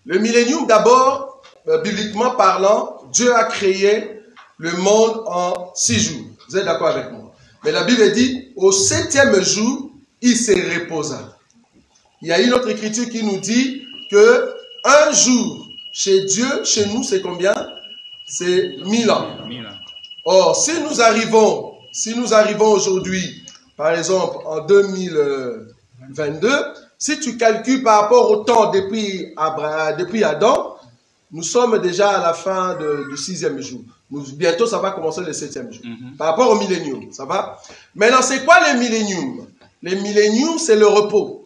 Le millénium, d'abord, bibliquement parlant, Dieu a créé le monde en 6 jours. Vous êtes d'accord avec moi? Mais la Bible dit, au 7e jour, il se reposa. Il y a une autre écriture qui nous dit que un jour, chez Dieu, chez nous, c'est combien? C'est 1000 ans. Or, si nous arrivons aujourd'hui, par exemple, en 2022, si tu calcules par rapport au temps depuis Adam, nous sommes déjà à la fin du 6e jour. Bientôt, ça va commencer le 7e jour. Par rapport au millénium, ça va? Maintenant, c'est quoi le millénium? Le millénium, c'est le repos.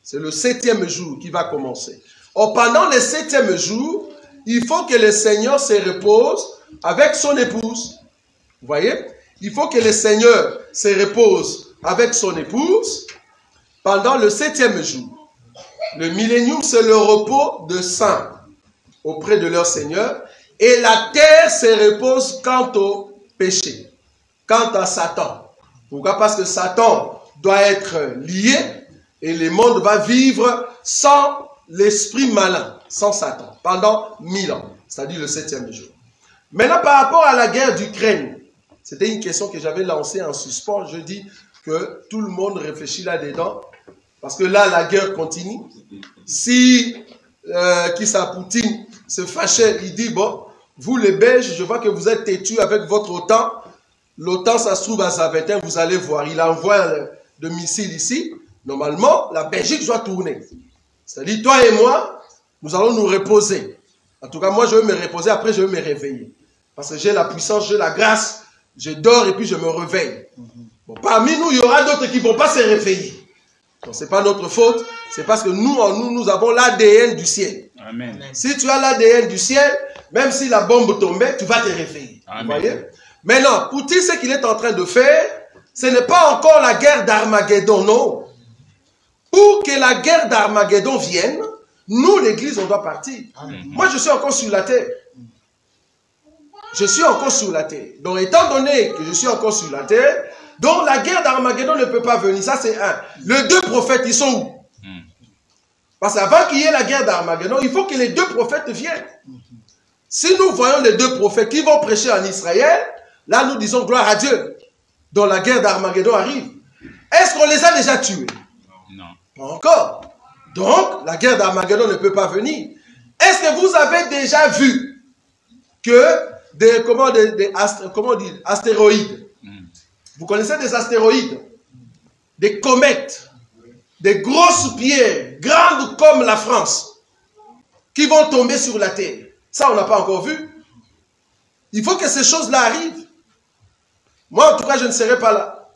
C'est le 7e jour qui va commencer. Or, pendant le 7e jour, il faut que le Seigneur se repose avec son épouse. Vous voyez? Il faut que le Seigneur se repose avec son épouse pendant le 7e jour. Le millénium, c'est le repos de saints auprès de leur Seigneur. Et la terre se repose quant au péché, quant à Satan. Pourquoi? Parce que Satan doit être lié et le monde va vivre sans l'esprit malin, sans Satan, pendant 1000 ans, c'est-à-dire le 7e jour. Maintenant, par rapport à la guerre d'Ukraine, c'était une question que j'avais lancée en suspens. Je dis que tout le monde réfléchit là-dedans, parce que là, la guerre continue. Si Poutine se fâchait, il dit, bon, vous les Belges, je vois que vous êtes têtus avec votre OTAN. L'OTAN, ça se trouve à Zaventem, vous allez voir. Il envoie de missiles ici. Normalement, la Belgique doit tourner. C'est-à-dire, toi et moi, nous allons nous reposer. En tout cas, moi, je vais me reposer, après, je vais me réveiller. Parce que j'ai la puissance, j'ai la grâce. Je dors et puis je me réveille. Bon, parmi nous, il y aura d'autres qui ne vont pas se réveiller. Donc, ce n'est pas notre faute. C'est parce que nous, en nous, nous avons l'ADN du ciel. Amen. Si tu as l'ADN du ciel, même si la bombe tombait, tu vas te réveiller. Amen. Vous voyez? Maintenant, Poutine, ce qu'il est en train de faire, ce n'est pas encore la guerre d'Armageddon, non. Pour que la guerre d'Armageddon vienne, nous, l'Église, on doit partir. Amen. Moi, je suis encore sur la terre. Je suis encore sur la terre. Donc, étant donné que je suis encore sur la terre, donc la guerre d'Armageddon ne peut pas venir. Ça, c'est un. Les 2 prophètes, ils sont où? Parce qu'avant qu'il y ait la guerre d'Armageddon, il faut que les 2 prophètes viennent. Si nous voyons les 2 prophètes qui vont prêcher en Israël, là, nous disons gloire à Dieu. Donc, la guerre d'Armageddon arrive. Est-ce qu'on les a déjà tués? Non. Pas encore. Donc, la guerre d'Armageddon ne peut pas venir. Est-ce que vous avez déjà vu que des astéroïdes? Vous connaissez des astéroïdes? Des comètes, des grosses pierres, grandes comme la France, qui vont tomber sur la Terre. Ça, on n'a pas encore vu. Il faut que ces choses-là arrivent. Moi, en tout cas, je ne serai pas là.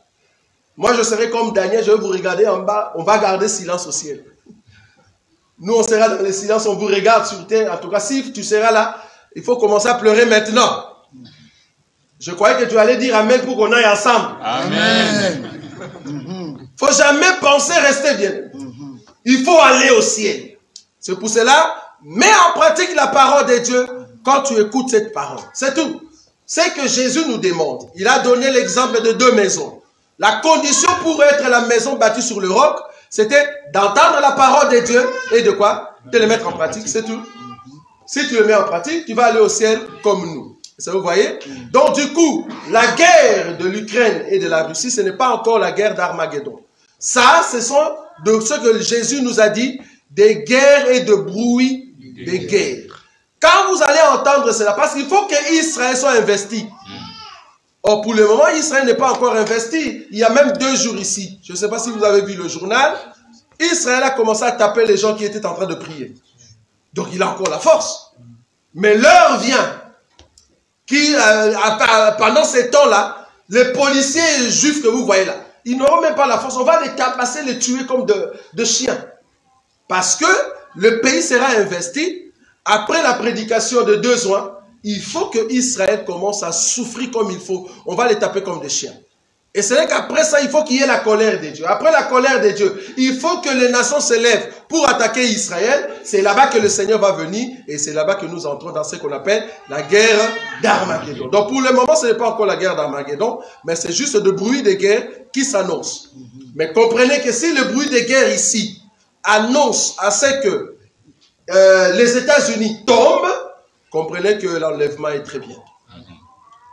Moi, je serai comme Daniel, je vais vous regarder en bas. On va garder silence au ciel. Nous, on sera dans le silence, on vous regarde sur terre. En tout cas, si tu seras là, il faut commencer à pleurer maintenant. Je croyais que tu allais dire Amen pour qu'on aille ensemble. Amen. Il ne faut jamais penser rester bien. Il faut aller au ciel. C'est pour cela, mets en pratique la parole de Dieu quand tu écoutes cette parole. C'est tout. C'est que Jésus nous demande. Il a donné l'exemple de 2 maisons. La condition pour être la maison bâtie sur le roc, c'était d'entendre la parole de Dieu et de quoi? De le mettre en pratique, c'est tout. Si tu le mets en pratique, tu vas aller au ciel comme nous. Ça, vous voyez? Donc, du coup, la guerre de l'Ukraine et de la Russie, ce n'est pas encore la guerre d'Armageddon. Ça, ce sont de ce que Jésus nous a dit, des guerres et de bruit des guerres. Quand vous allez entendre cela, parce qu'il faut que Israël soit investi. Or, pour le moment, Israël n'est pas encore investi. Il y a même 2 jours ici. Je ne sais pas si vous avez vu le journal. Israël a commencé à taper les gens qui étaient en train de prier. Donc, il a encore la force. Mais l'heure vient. Pendant ces temps-là, les policiers juifs que vous voyez là, ils n'auront même pas la force. On va les tabasser, les tuer comme de chiens. Parce que le pays sera investi. Après la prédication de 2 ans, il faut que Israël commence à souffrir comme il faut. On va les taper comme des chiens. Et c'est vrai qu'après ça, il faut qu'il y ait la colère de Dieu. Après la colère de Dieu, il faut que les nations se lèvent pour attaquer Israël. C'est là-bas que le Seigneur va venir. Et c'est là-bas que nous entrons dans ce qu'on appelle la guerre d'Armageddon. Donc pour le moment, ce n'est pas encore la guerre d'Armageddon, mais c'est juste le bruit des guerres qui s'annonce. Mais comprenez que si le bruit des guerres ici annonce à ce que les États-Unis tombent, comprenez que l'enlèvement est très bien.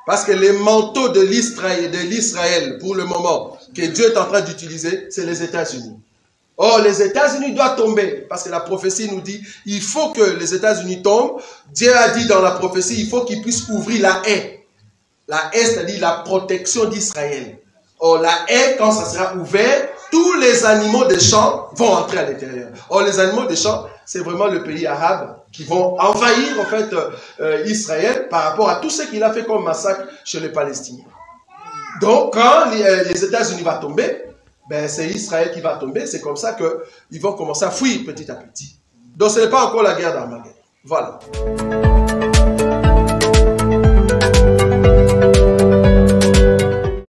Parce que les manteaux de l'Israël, pour le moment, que Dieu est en train d'utiliser, c'est les États-Unis. Or, les États-Unis doivent tomber, parce que la prophétie nous dit, il faut que les États-Unis tombent. Dieu a dit dans la prophétie, il faut qu'ils puissent ouvrir la haie. La haie, c'est-à-dire la protection d'Israël. Or, la haie, quand ça sera ouvert, tous les animaux des champs vont entrer à l'intérieur. Or, les animaux des champs, c'est vraiment le pays arabe qui vont envahir, en fait, Israël par rapport à tout ce qu'il a fait comme massacre chez les Palestiniens. Donc, quand les États-Unis vont tomber, ben, c'est Israël qui va tomber. C'est comme ça qu'ils vont commencer à fuir petit à petit. Donc, ce n'est pas encore la guerre d'Armageddon. Voilà.